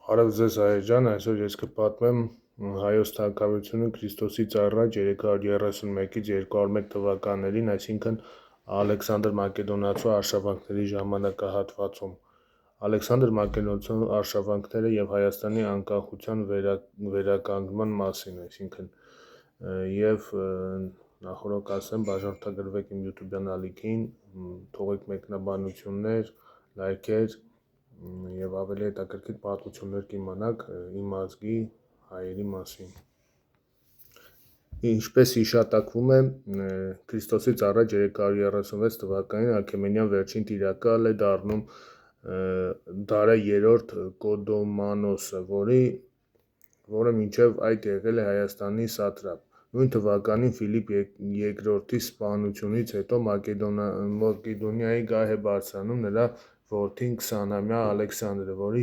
Արև ձեզ Հայեր ջան, այսօր ես կպատմեմ հայոց թագավորությունը Քրիստոսից առաջ 331-ից 201 թվականներին, այսինքն Ալեքսանդր Մակեդոնացու արշավանքների ժամանակահատվածում։ Ալեքսանդր Մակեդոնացու արշավանքները եւ Հայաստանի անկախության վերականգնման մասին, այսինքն եւ նախորդ ասեմ, բաժանորդագրվեք իմ YouTube-յան ալիքին, թողեք մեկնաբանություններ, լայքեր եւ ավելի հետաքրքիր պատմություններ կիմանաք իմ ազգի հայերի մասին։ Ինչպես հիշատակվում է, Քրիստոսից առաջ 336 թվականին Աքեմենյան վերջին տիրակալ է դառնում Դարա 3-րդ Կոդոմանոսը, որը մինչև այդ եղել է Հայաստանի սատրապ։ Նույն թվականին Ֆիլիպ II-ի սպանությունից հետո Մակեդոնիայի գահ է բարձրանում նրա որդին 20-ամյա Ալեքսանդրը, որի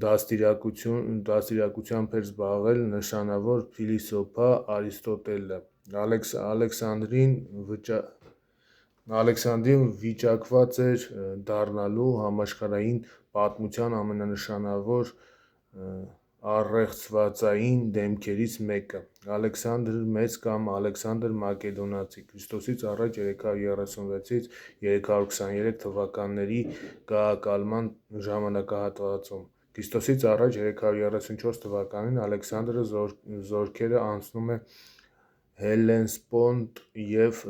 դաստիարակությամբ էր զբաղվել նշանավոր փիլիսոփա Արիստոտելը։ Ալեքսանդրին վիճակված էր դառնալու համաշխարհային պատմության ամենանշանավոր առեղծվածային դեմքերից մեկը։ Ալեքսանդր Մեծ կամ Ալեքսանդր Մակեդոնացի Քրիստոսից առաջ 336-ից 323 թվականների գահակալման ժամանակահատվածում։ Քրիստոսից առաջ 334 թվականին Ալեքսանդրը զորքերը անցնում է Հելլեսպոնտ և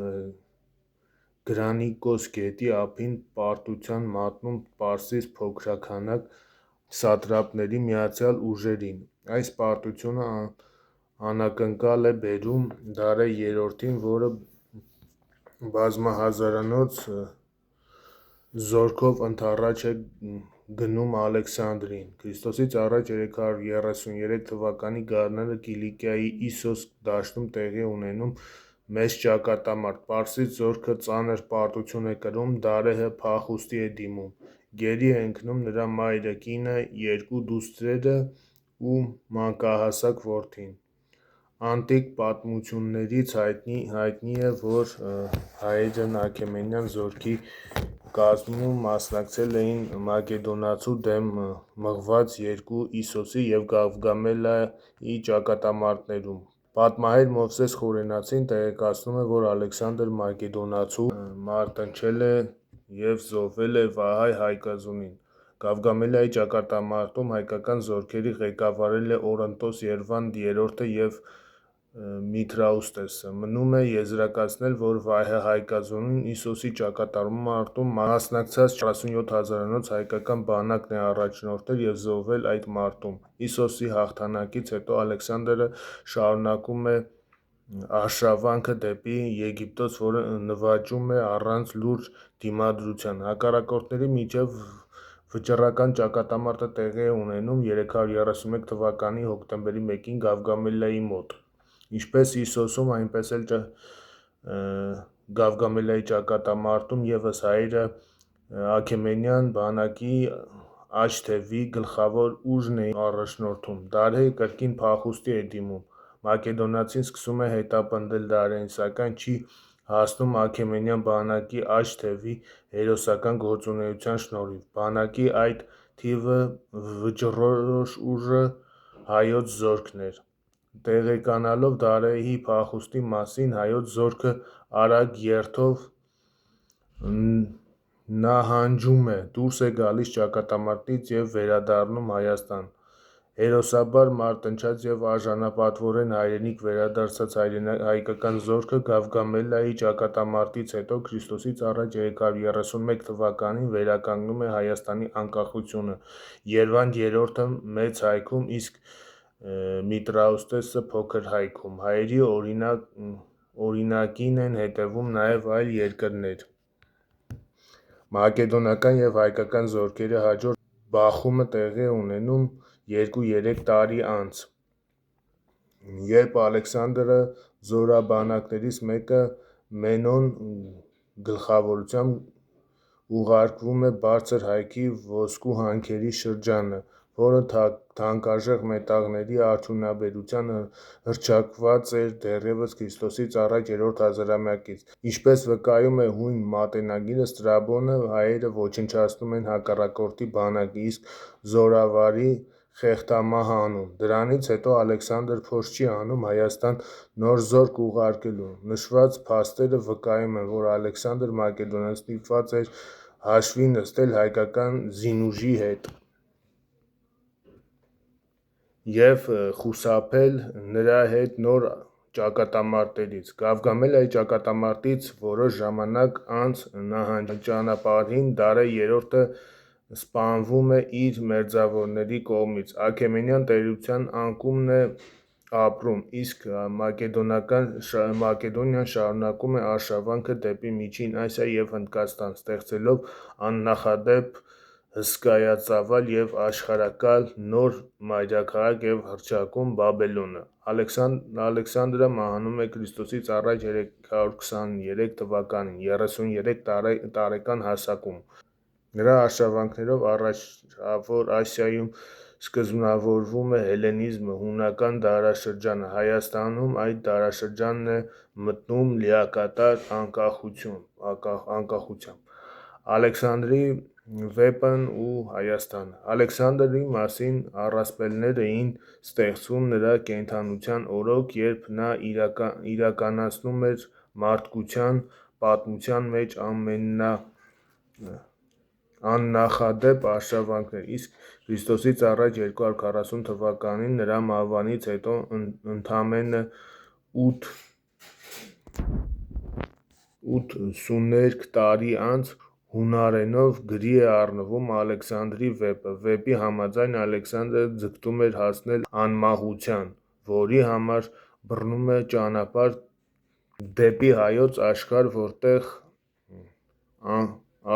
Գրանիկոս գետի ափին պարտության մատնում Պարսից փոքրաքանակ սատրապների միացյալ ուժերին։ Այս պարտությունը անակնկալ է բերում Դարա 3-ին, որը բազմահազարանոց զորքով ընդառաջ է գնում Ալեքսանդրին։ Քրիստոսից առաջ 333 թվականի գարնանը Կիլիկիայի Իսոս դաշտում տեղի ունենում մեծ ճակատամարտ։ Պարսից զորքը ծանր պարտություն է կրում, Դարեհը փախուստի է դիմում, գերի է ընկնում նրա մայրը, կինը, երկու դուստրերը ու մանկահասակ որդին։ Անտիկ պատմություններից հայտնի է, որ հայերն Աքեմենյան զորքի կազմում մասնակցել էին Մակեդոնացու դեմ մղված երկու Իսոսի և Գավգամելիայի ճակատամարտերում։ Պատմահար Մովսես Խորենացին տեղեկացնում է, որ Ալեքսանդր Մակեդոնացուն մարտնչել և զոհվել է Վահայ Հայկազունին։ Գավգամելիայի ճակատամարտում հայկական զորքերի ղեկավարել է Օրընտոս Երվանդ III և Միթրաուստեսը։ Մնում է եզրակացնել, որ Վահե Հայկազունին Իսոսի ճակատամարտում մասնակցած 47 հազարանոց հայկական բանակն է առաջնորդել և զոհվել այդ մարտում։ Իսոսի հաղթանակից հետո Ալեքսանդրը շարունակում է արշավանքը դեպի Եգիպտոս, որը նվաճում է առանց լուրջ դիմադրության։ Հակառակորդների միջև վճռական ճակատամարտը տեղի է ունենում 331 թվականի հոկտեմբերի 1-ին Գավգամելիայի մոտ։ Ինչպես Իսոսում, այնպես էլ Գավգամելիայի ճակատամարտում ևս հայերը Աքեմենյան բանակի աջ թևի գլխավոր ուժն էին առաջնորդում։ Դարեհը կրկին փախուստի է դիմում։ Մակեդոնացին սկսում է հետապնդել Դարեհին, սակայն չի հասնում Աքեմենյան բանակի աջ թևի հերոսական գործունեության շնորհիվ։ Բանակի այդ թիվը վճռորոշ ուժը հայոց զորքն էր։ Տեղեկանալով Դարեհի փախուստի մասին, հայոց զորքը արագ երթով նահանջում է, դուրս է գալիս ճակատամարտից և վերադառնում Հայաստան։ Հերոսաբար մարտնչած և արժանապատվորեն հայրենիք վերադարձած հայկական զորքը Գավգամելիայի ճակատամարտից հետո Քրիստոսից առաջ 331 թվականին վերականգնում է Հայաստանի անկախությունը՝ Երվանդ III-ը Մեծ հայքում, իսկ Միտրաուստեսը Փոքր հայքում։ Հայերի օրինակին են հետևում նաև այլ երկրներ։ Մակեդոնական և հայկական զորքերի հաջորդ բախումը տեղի է ունենում 2-3 տարի անց, երբ Ալեքսանդրը զորաբանակներից մեկը Մենոն գլխավորությամբ ուղարկվում է Բարձր հայքի ոսկու հանքերի շրջանը, որը թանկարժեք մետաղների արդյունաբերության հռչակված էր դեռևս Քրիստոսից առաջ 3-րդ հազարամյակից։ Ինչպես վկայում է հույն մատենագիրը, Ստրաբոնը հայերը ոչնչացնում են հակառակորդի բանակը, իսկ զորավարի խեղդամահ անում։ Դրանից հետո Ալեքսանդր փորձ չի անում Հայաստան նոր զորք ուղարկելու։ Նշված փաստերը վկայում են, որ Ալեքսանդր Մակեդոնացին ստիպված էր հաշվի նստել հայկական զինուժի հետ և խուսափել նրա հետ նոր ճակատամարտերից։ Գավգամելիայի ճակատամարտից որոշ ժամանակ անց նահանջանապարհին Դարեհ III-ը սպանվում է իր մերձավորների կողմից։ Աքեմենյան տերության անկումն է ապրում, իսկ Մակեդոնիան շարունակում է արշավանքը դեպի Միջին Ասիա և Հնդկաստան, ստեղծելով աննախադեպ, հսկայածավալ և աշխարհակալ նոր մայրաքաղաք և հռչակում Բաբելոնը։ Ալեքսանդրը մահանում է Քրիստոսից առաջ 323 թվականին 33 տարեկան հասակում։ Նրա արշավանքներով Առաջավոր Ասիայում սկզբնավորվում է հելլենիզմը, հունական դարաշրջանը։ Հայաստանում այդ դարաշրջանն է մտնում լիակատար անկախությամբ։ Ալեքսանդրի վեպն ու Հայաստանը։ Ալեքսանդրի մասին առասպելներ էին ստեղծվում նրա կենդանության օրոք, երբ նա իրականացնում էր մարդկության պատմության մեջ աննախադեպ արշավանքներ, իսկ Քրիստոսից առաջ 240 թվականին նրա մահվանից հետո ընդամենը 83 տարի անց հունարենով գրի է առնվում Ալեքսանդրի վեպը։ Վեպի համաձայն Ալեքսանդրը ձգտում էր հասնել անմահության, որի համար բռնում է ճանապարհ դեպի Հայոց աշխարհ, որտեղ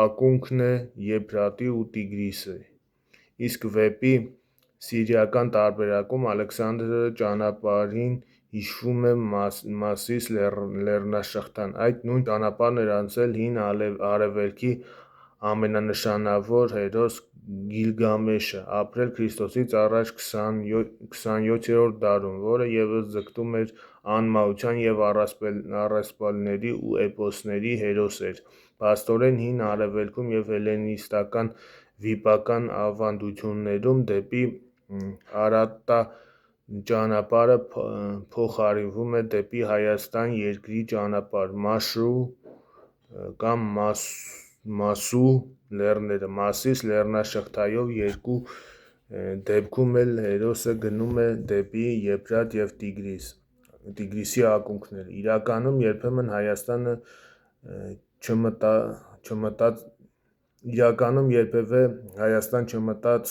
ակունքն է Եփրատի ու Տիգրիսի։ Իսկ վեպի սիրիական տարբերակում Ալեքսանդրը ճանապարհին հիշվում է Մասիս լեռնաշղթան։ Այդ նույն ճանապարհն էր անցել Հին Արևելքի ամենանշանավոր հերոս Գիլգամեշը, ապրել Քրիստոսից առաջ 27-րդ դարում, որը ևս ձգտում էր անմահության և առասպելների ու էպոսների հերոս էր։ Փաստորեն, Հին Արևելքում և հելլենիստական վիպական ավանդություններում դեպի Արատաճանապարհը փոխարինվում է դեպի Հայաստան երկրի ճանապարհ Մաշրու կամ Մասու լեռները։ Մասիս լեռնաշղթայով երկու դեպքում էլ հերոսը գնում է դեպի Եփրատ և Տիգրիսի ակունքները։ Իրականում երբևէ Հայաստան չմտած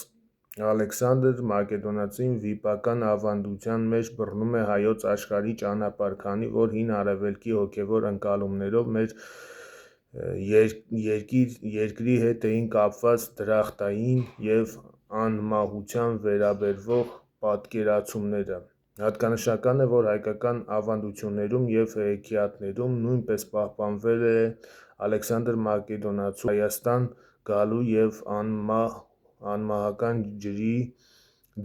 Ալեքսանդր Մակեդոնացին վիպական ավանդության մեջ բռնում է Հայոց աշխարհի ճանապարհ, քանի որ Հին Արևելքի հոգևոր ընկալումներով մեր երկրի հետ էին կապված դրախտային և անմահությանը վերաբերող պատկերացումները։ Հատկանշական է, որ հայկական ավանդություններում և հեքիաթներում նույնպես պահպանվել է Ալեքսանդր Մակեդոնացու Հայաստան գալու և անմահական ջրի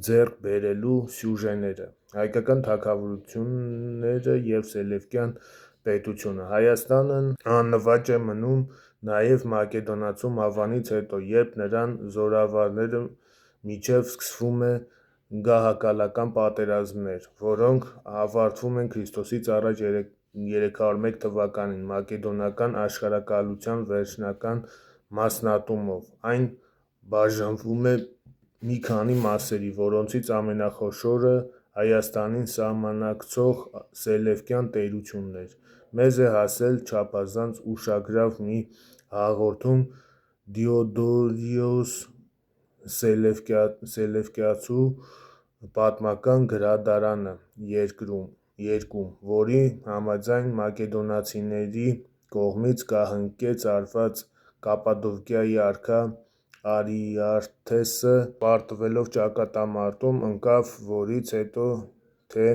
ձեռք բերելու սյուժեները։ Հայկական թագավորությունները և Սելևկյան պետությունը։ Հայաստանն աննվաճ է մնում նաև Մակեդոնացու մահվանից հետո, երբ նրան զորավարների միջև սկսվում են գահակալական պատերազմներ, որոնք ավարտվում են Քրիստոսից առաջ 301 թվականին մակեդոնական աշխարհակալության վերջնական մասնատումով։ Այն բաժանվում է մի քանի մասերի, որոնցից ամենախոշորը Հայաստանին սահմանակցող Սելևկյան տերությունն էր։ Մեզ է հասել չափազանց ուշագրավ մի հաղորդում Դիոդորիոս Սելևկյացու պատմական գրադարանը երկում, որի համաձայն մակեդոնացիների կողմից կահնկեց արված Կապադոկիայի արքա Արիարթեսը պարտվելով ճակատամարտում ընկավ, որից հետո թե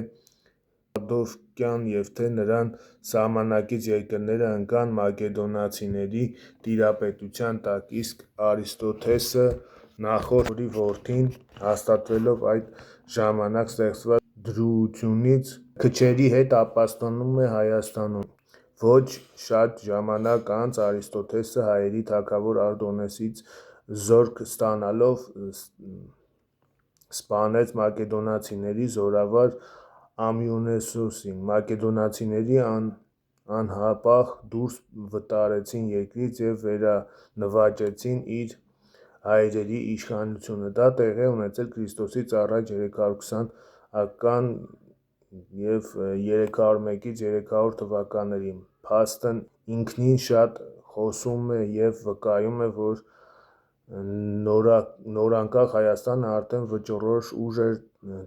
Կապադոկիան և թե նրան սահմանակից երկրները ընկան մակեդոնացիների տիրապետության տակ, իսկ Արիստոթեսը նախորդ որդին հաստատվելով այդ ժամանակ ստեղծված դրությունից քչերի հետ ապաստանում է Հայաստանում։ Ոչ շատ ժամանակ անց Արիստոտեսը հայերի թագավոր Ардոնեսից զորք ստանալով սպանեց մակեդոնացիների զորավար Ամիոնեսոսին։ Մակեդոնացիները անհապաղ դուրս վտարեցին երկրից և վերանվաճեցին իր հայրերի իշխանությունը։ Դա տեղի է ունեցել Քրիստոսից առաջ 320 և 301-300 թվականներին։ Փաստն ինքնին շատ խոսում է և վկայում է, որ նորանկախ Հայաստանը արդեն վճռորոշ ուժ էր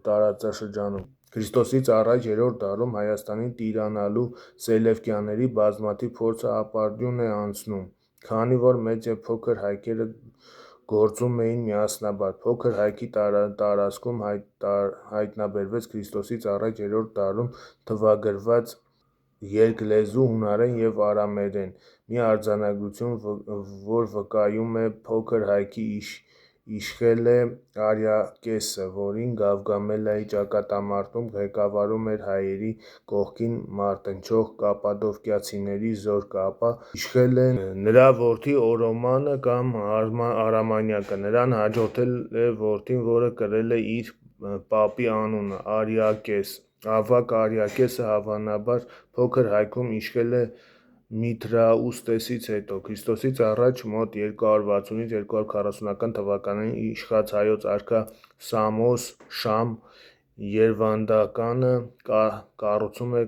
տարածաշրջանում։ Քրիստոսից առաջ 3-րդ դարում Հայաստանին տիրանալու Սելևկյանների բազմաթիվ փորձը ապարդյուն է անցնում, քանի որ մեծ և փոքր հայքերը գործում էին միասնաբար։ Փոքր հայքի տարածքում հայտնաբերվեց Քրիստոսից առաջ 3-րդ դարում թվագրված երկլեզու հունարեն և արամերեն մի արձանագրություն, որ վկայում է փոքր հայքի իշխել է Արիակեսը, որին Գավգամելիայի ճակատամարտում ղեկավարում էր հայերի կողքին մարտնչող կապադովկիացիների զորքը, ապա իշխել է նրա որդի Օրոմանը կամ Արամանյակը։ Նրան հաջորդել է որդին, որը կրել է իր պապի անունը՝ Արիակես։ Ավագ Արիակեսը հավանաբար փոքր հայքում իշխել է Միթրաուստեսից հետո։ Քրիստոսից առաջ մոտ 260-240 թվականներին իշխած հայոց արքա Սամոս (Շամ) Երվանդականը կառուցում է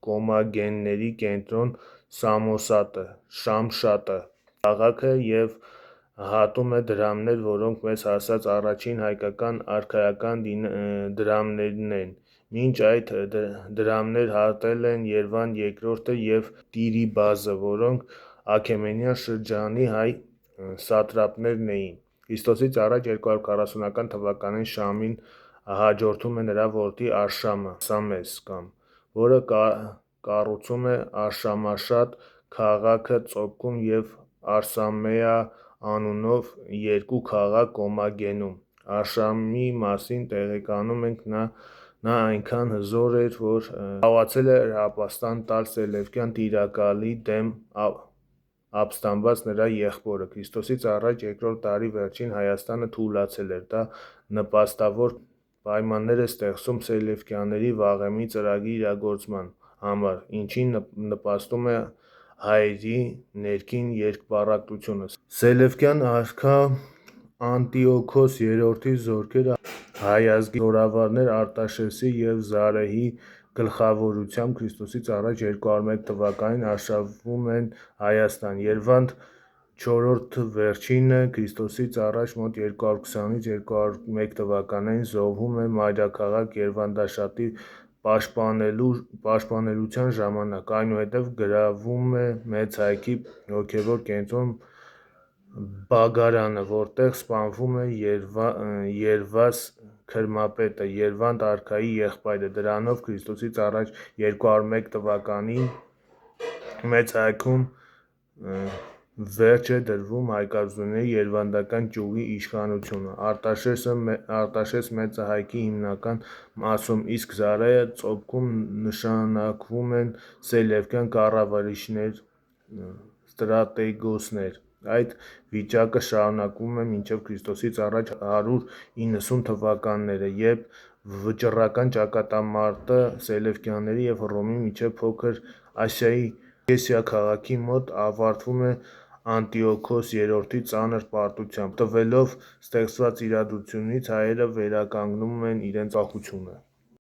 կոմագենների կենտրոն Սամոսատը (Շամշատը) քաղաքը և հատում է դրամներ, որոնք մեզ հասած առաջին հայկական արքայական դրամներն են։ Մինչ այդ դրամներ հատել են Երվանդ II-ը և Տիրիբազը, որոնք Աքեմենյան շրջանի հայ սատրապներն էին։ Քրիստոսից առաջ 240 թվականներին Շամին հաջորդում է նրա որդի Արշամը (Արսամես), որը կառուցում է Արշամաշատ քաղաքը Ծոպկում և Արսամեա անունով երկու քաղաք Կոմագենում։ Արշամի մասին տեղեկանում ենք. նա այնքան հզոր էր, որ կարողացել էր ապաստան տալ Սելևկյան տիրակալի դեմ ապստամբած նրա եղբորը։ Քրիստոսից առաջ 2-րդ դարի վերջին Հայաստանը թուլացել էր։ Դա նպաստավոր պայմաններ է ստեղծում Սելևկյանների վաղեմի ծրագրի իրագործման համար, ինչին նպաստում է հայերի ներքին երկպառակտությունը։ Սելևկյան արքա Անտիոքոս III-ի զորքերը հայ ազգի զորավարներ Արտաշեսի և Զարեհի գլխավորությամբ Քրիստոսից առաջ 201 թվականին արշավում են Հայաստան։ Երվանդ IV վերջինը Քրիստոսից առաջ մոտ 220-201 թվականներին զոհվում է մայրաքաղաք Երվանդաշատի պաշտպանության ժամանակ։ Այնուհետև գրավում է մեծ հայքի հոգևոր կենտրոն Բագարանը, որտեղ սպանվում է Երվաս քրմապետը, Երվանդ արքայի եղբայրը։ Դրանով Քրիստոսից առաջ 201 թվականին մեծ հայքում վերջ է դրվում հայկազնուների երվանդական ճյուղի իշխանությունը։ Արտաշես մեծը հայքի հիմնական մասում, իսկ Զարեհը Ծոպկում նշանակվում են սելևկյան կառավարիչներ (ստրատեգոսներ)։ Այդ վիճակը շարունակվում է մինչև Քրիստոսից առաջ 190 թվականները, երբ վճռական ճակատամարտը Սելևկյանների և Հռոմի միջև Փոքր Ասիայի Կեսիա քաղաքի մոտ ավարտվում է Անտիոքոս III-ի ծանր պարտությամբ։ Օգտվելով ստեղծված իրադրությունից հայերը վերականգնում են իրենց անկախությունը։